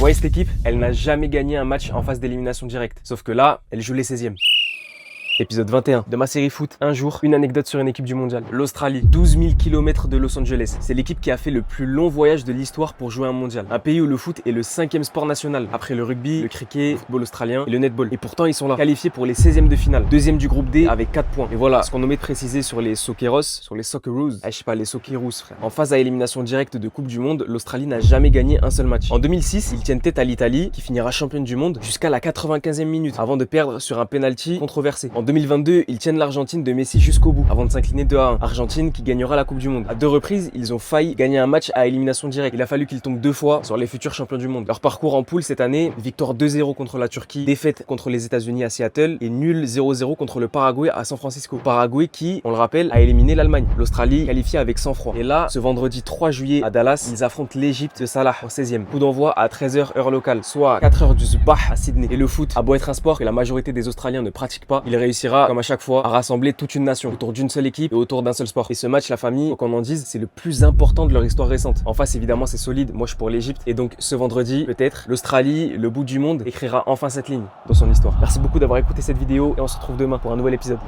voyez cette équipe, elle n'a jamais gagné un match en phase d'élimination directe. Sauf que là, elle joue les 16e. Épisode 21 de ma série foot. Un jour, une anecdote sur une équipe du mondial. L'Australie, 12 000 km de Los Angeles. C'est l'équipe qui a fait le plus long voyage de l'histoire pour jouer un mondial. Un pays où le foot est le 5e sport national, après le rugby, le cricket, le football australien et le netball. Et pourtant, ils sont là, qualifiés pour les 16e de finale. Deuxième du groupe D avec 4 points. Et voilà ce qu'on omet de préciser sur les Socceros, sur les Socceroos. Je sais pas, les Socceroos, frère. En phase à élimination directe de Coupe du Monde, l'Australie n'a jamais gagné un seul match. En 2006, ils tiennent tête à l'Italie, qui finira championne du monde jusqu'à la 95e minute, avant de perdre sur un penalty controversé. En 2022, ils tiennent l'Argentine de Messi jusqu'au bout, avant de s'incliner 2-1. Argentine qui gagnera la Coupe du Monde. À 2 reprises, ils ont failli gagner un match à élimination directe. Il a fallu qu'ils tombent 2 fois sur les futurs champions du monde. Leur parcours en poule cette année, victoire 2-0 contre la Turquie, défaite contre les États-Unis à Seattle et nul 0-0 contre le Paraguay à San Francisco. Paraguay qui, on le rappelle, a éliminé l'Allemagne. L'Australie qualifiée avec sang-froid. Et là, ce vendredi 3 juillet à Dallas, ils affrontent l'Égypte de Salah en 16e. Coup d'envoi à 13h heure locale, soit 4h du Subah à Sydney. Et le foot a beau être un sport que la majorité des Australiens ne pratiquent pas, il réussira, comme à chaque fois, à rassembler toute une nation autour d'une seule équipe et autour d'un seul sport. Et ce match, la famille, faut qu'on en dise, c'est le plus important de leur histoire récente. En face, évidemment, c'est solide. Moi, je suis pour l'Égypte. Et donc, ce vendredi, peut-être, l'Australie, le bout du monde, écrira enfin cette ligne dans son histoire. Merci beaucoup d'avoir écouté cette vidéo et on se retrouve demain pour un nouvel épisode.